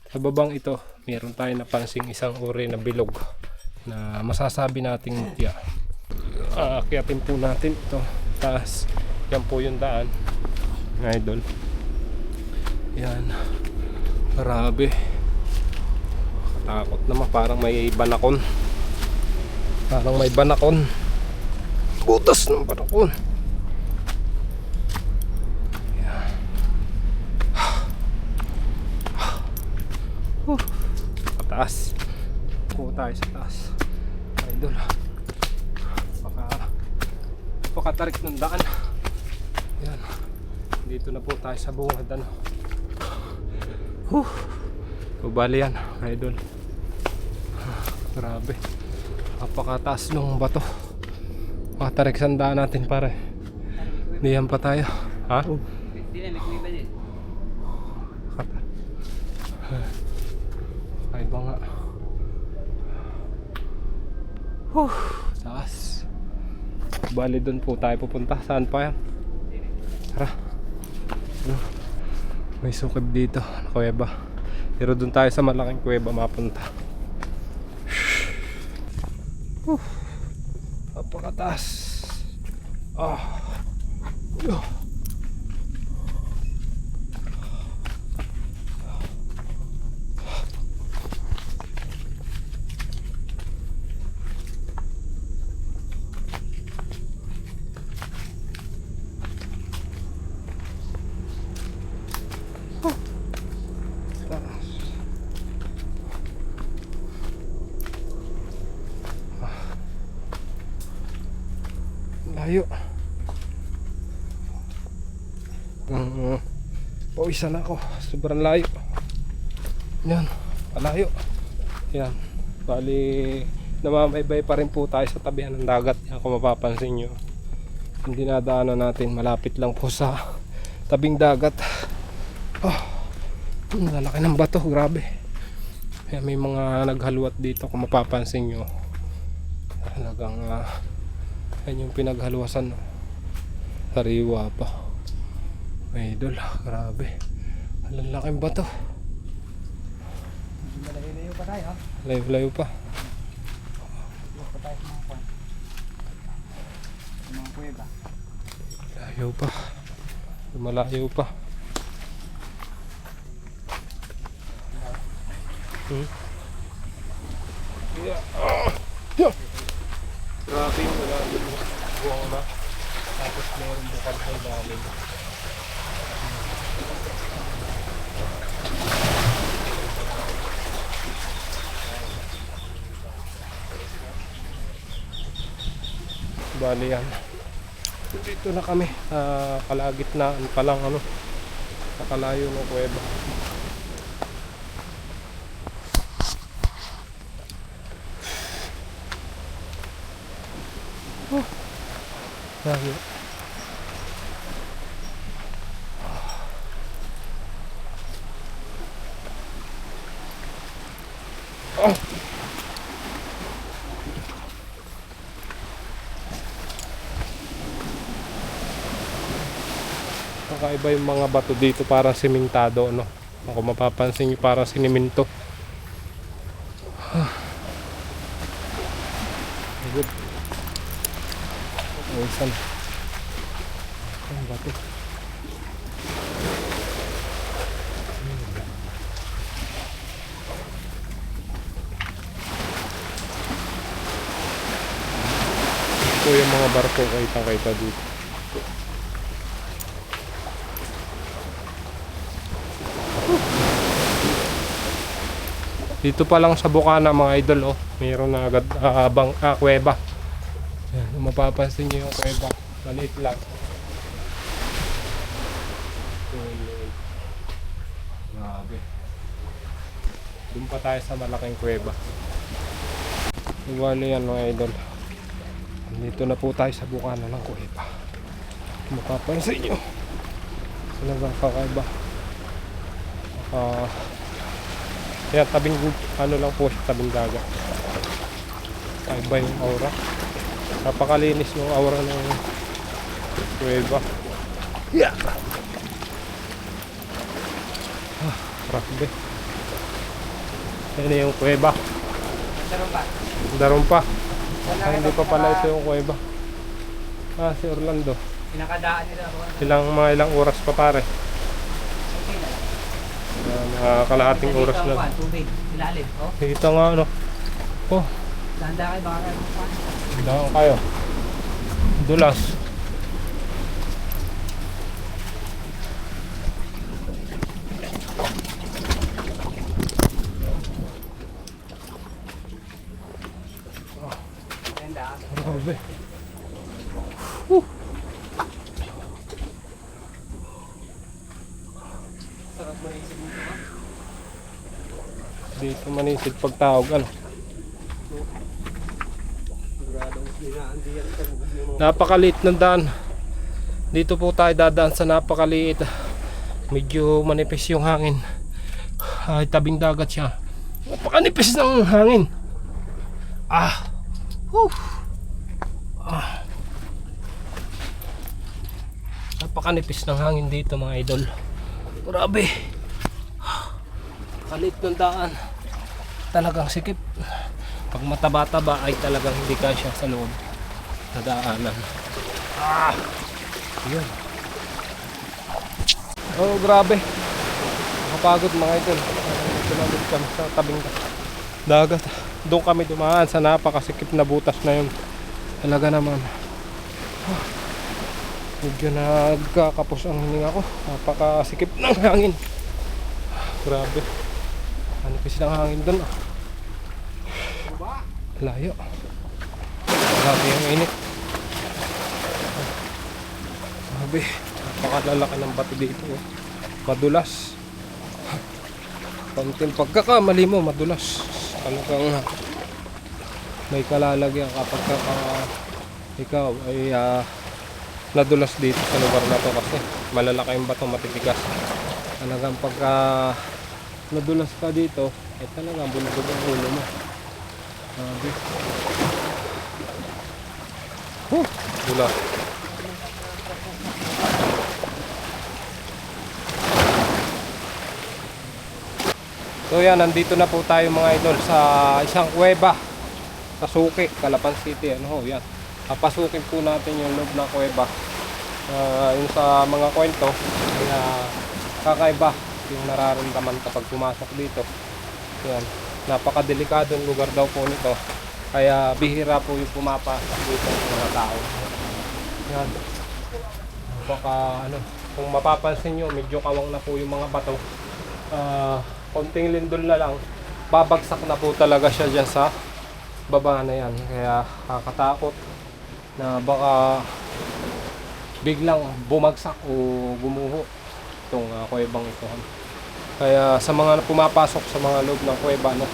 Sa babang ito, meron tayo napansing isang uri na bilog na masasabi nating mutya. Aakyatin po natin ito. Taas, yan po yung daan, mga idol. Yan. Grabe. Katakot naman, parang may banakon. Parang may banakon. Butas ng banakon. Yan. Pataas. Po tayo sa taas, idol. Pakatarik ng daan. Yan. Dito na po tayo sa bungad, ano. Bali yan, idol. Grabe. Napakataas ng bato. Pakatarik sa daan natin, pare. Diyan pa tayo. Ha? Ay ba nga. Taas. Bali doon po tayo pupunta. Saan pa yan? Tara. May sukib dito na kuweba. Pero doon tayo sa malaking kuweba mapunta. Napakataas. Layo. Pawisan ako. Sobrang layo. Yan. Palayo. Yan. Bali, namamaybay pa rin po tayo sa tabihan ng dagat. Yan, kung mapapansin nyo. Yung dinadaanan natin, malapit lang po sa tabing dagat. Lalaki ng bato. Grabe. Yan, may mga naghaluat dito kung mapapansin nyo. Talagang yan yung pinaghaluasan, no? Sariwa pa. Idol, grabe. Ang laking bato. Malayo pa tayo, ha? Layo pa. Layo pa tayo sa mga kwan. Sa mga kuweba. Layo pa. Malayo pa. Grabe yung malalim mo. Buwang na. Tapos meron bukal sa ilalim. Bali yan. Dito na kami. Kalagitnaan pa lang, ano. Nakalayo ng kuweba. Layo. Kakaiba yung mga bato dito, parang simentado, no? Kung mapapansin nyo, parang siniminto. Good. Isan. Ang bato. Ito yung mga barko kita dito. Dito pa lang sa Bukana, mga idol, oh, mayroon na agad kuweba. Yan, kung mapapansin nyo yung kuweba, maliit lang. Grabe. Doon pa tayo sa malaking kuweba. Iwala yan, mga idol. Dito na po tayo sa Bukana ng kuweba. Kung mapapansin nyo, talagang kakaiba. Kaya tabing ano lang po siya, tabing dagat. Kakaiba yung aura. Napakalinis yung aura ng kuweba. Yeah. Grabe. Yan yung kuweba. Daron ba? Daron pa. Wala Ay, hindi pa pala ito yung kuweba. Ah, si Orlando. Pinakadaan nila ako. Ilang oras pa pare. Okay na lang. Mga kalahating Dito oras ang na. kwan, tubig, ilalim. Oh, Dito nga ano. Oh, danda kayo baka kayo kwan. daan kayo. Dulas. Danda. Grabe. Sarap mo isip mo. Dito manisid pagtawag ano. Napakaliit ng daan. Dito po tayo dadaan sa napakaliit. Medyo manipis yung hangin. Ay, tabing dagat siya. Napakanipis ng hangin. Ah. Whew. Ah. Napakanipis ng hangin dito mga idol. Grabe. Kalit ng daan. Talagang sikip. Pag mataba-taba ay talagang hindi kasya sa loob na daanan. Ah. Yun. Oh, grabe. Nakapagod mga idol. Tumabot kami sa tabing dagat. Doon kami dumaan sa napakasikip na butas na yun. Talaga naman. Medyo nagkakapos ang hininga ko. Napakasikip ng hangin. Grabe. Manipis ng hangin doon. Layo. Grabe yung init. Grabe. Napakalalaki ng bato dito. Madulas. Konting pagkakamali mo, madulas. Talagang may kalalagyan kapag ikaw ay nadulas dito sa lugar na to kasi malalaki yung bato, matitigas. Talagang pagka nadulas ka dito ay talagang bulubog ang ulo mo. Dulas. So yan, nandito na po tayo mga idol sa isang kuweba sa Suki, Calapan City. Ano ho, yan. Papasukin po natin yung loob ng kuweba. Yung sa mga kwento, kaya kakaiba yung nararamdaman kapag pumasok dito. Yan, napakadelikadong lugar daw po nito. Kaya bihira po yung pumapasok dito ng mga tao. Yan. Baka ano, kung mapapansin nyo, medyo kawang na po yung mga bato. Konting lindol na lang, babagsak na po talaga siya dyan sa baba na yan. Kaya kakatakot na baka biglang bumagsak o gumuho itong kuwebang ito. Kaya sa mga pumapasok sa mga loob ng kuweba, no,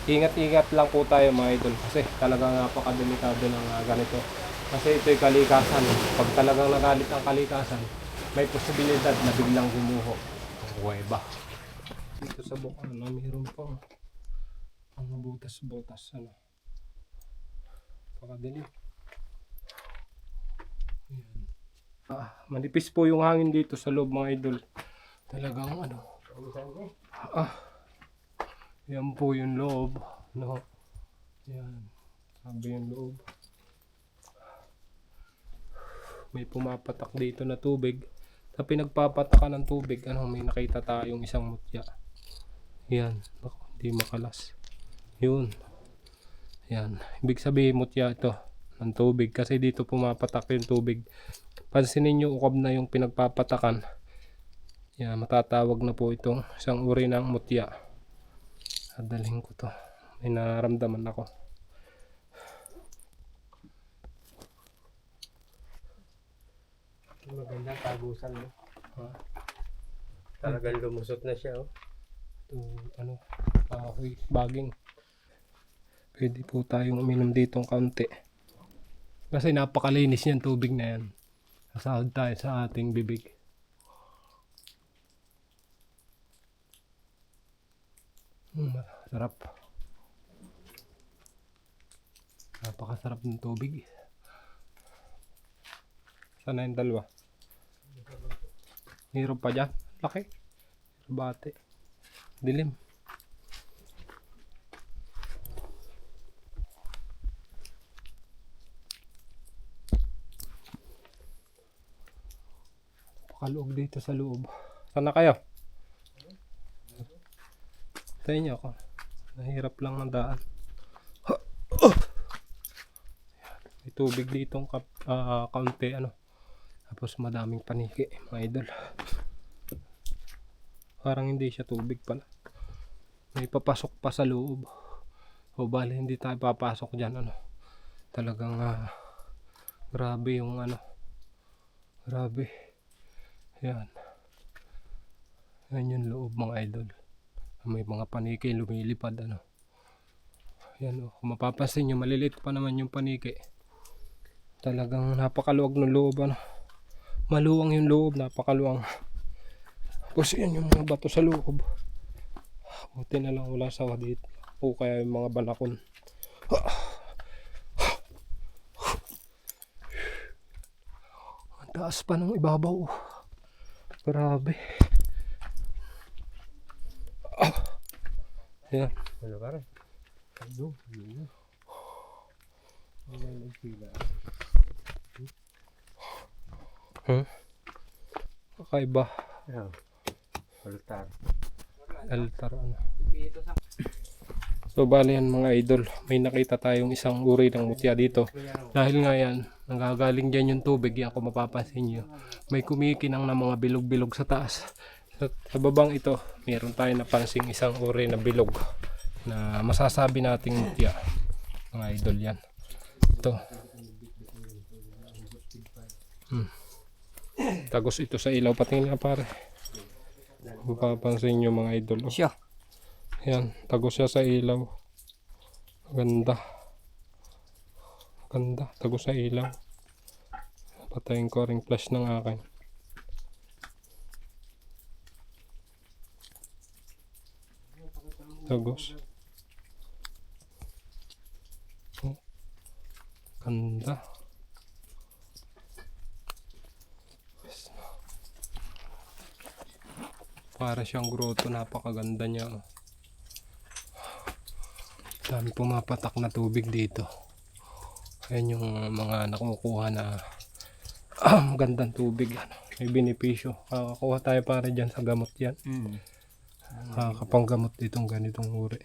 ingat-ingat lang po tayo mga idol kasi talagang napakadelikado ng ganito. Kasi ito'y kalikasan. Pag talagang nagalit ang kalikasan, may posibilidad na biglang gumuho ang kuweba. Dito sa bukan, mayroon pang mga butas-butas, ano. Pakadilim. Ayan. Manipis po yung hangin dito sa loob mga idol. Talagang ano. Yan po yung loob, no. Yan. Sabi yung loob. May pumapatak dito na tubig. Sa pinagpapatakan ng tubig, ano, may nakita tayong isang mutya. Yan, hindi makalas. Yun. Yan, ibig sabihin mutya ito ng tubig kasi dito pumapatak yung tubig. Pansinin nyo, ukab na yung pinagpapatakan. Yan, matatawag na po itong isang uri ng mutya. Adalhin ko to. May nararamdaman ako. Magandang tagusan mo. Talagang lumusot na siya, oh. Ito, ano, kahoy, baging. Pwede po tayong uminom ditong kaunti. Kasi napakalinis yan tubig na yan. Sasahod tayo sa ating bibig. Sarap. Napakasarap ng tubig. Sana yung dalawa. Hirap pa dyan. Laki. Bate. Dilim. Napakaluog dito sa loob. Saan na kayo? Tayo niyo ako. Nahirap lang ng daan. May tubig dito kaunti ano. Tapos madaming paniki mga idol. Parang hindi siya tubig pala. May papasok pa sa loob. O bali hindi tayo papasok dyan ano. Talagang grabe yung ano. Grabe. Yan. Yan yung loob mga idol. May mga paniki lumilipad ano. Yan o. Kung mapapansin nyo maliliit pa naman yung paniki. Talagang napakaluwag ng loob ano. Maluwang yung loob. Napakaluwang. Tapos yan yung mga bato sa loob. Buti na lang wala sawa dito. O kaya yung mga balakon. Ang taas pa ng ibabaw. Grabe. Yan. Ano ka rin? Ano? Ano? Ano yung nagpila? Kakaiba. Ano? Altar. Altar ano. So bali yan mga idol. May nakita tayong isang uri ng mutya dito. Dahil nga yan, nanggagaling dyan yung tubig. Yan kung mapapansin nyo. May kumikinang na mga bilog-bilog sa taas. Sa babang ito, meron tayo napansing isang uri na bilog na masasabi nating mutya. Mga idol yan. Ito. Tagos ito sa ilaw. Patingin nga pare. Mapapansin nyo mga idol. Siya. Yan. Tagos siya sa ilaw. Ganda. Ganda. Tagos sa ilaw. Patayin ko ring flash ng akin. Tagos. Oh. Ganda. Para siyang grotto, napakaganda niya. Dami pumapatak na tubig dito. Ayan yung mga nakukuha na magandang tubig. Ano. May benepisyo. Kakakuha tayo para dyan sa gamot yan. Kapanggamot ditong ganitong uri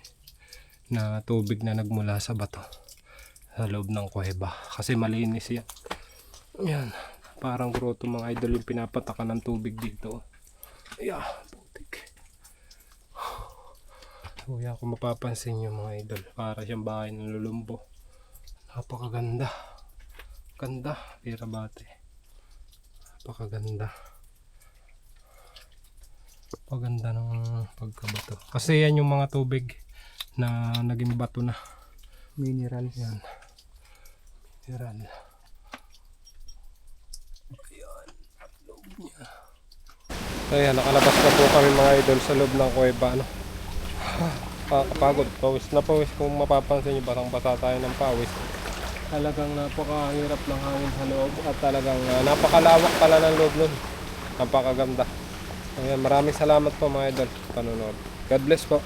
na tubig na nagmula sa bato sa loob ng kuweba. Kasi malinis yan. Yan. Parang grotto mga idol yung pinapatakan ng tubig dito. Yeah, putik. So yan kung mapapansin nyo mga idol. Para siyang bahay ng lulumbo. Napakaganda. Ganda. Pira bate. Napakaganda. Paganda ng pagkabato. Kasi yan yung mga tubig na naging bato na. Minerals. Yan. Mineral. Ayan. Loob niya. Ayan, nakalabas na po kami mga idol sa loob ng kuweba. Ano? Kapagod. Pawis na pawis. Kung mapapansin nyo, basang basa tayo ng pawis. Talagang napakahirap ng hangin sa loob. At talagang napakalawak pala ng loob nun. Napakaganda. Ayan, maraming salamat po mga idol. Panonood. God bless po.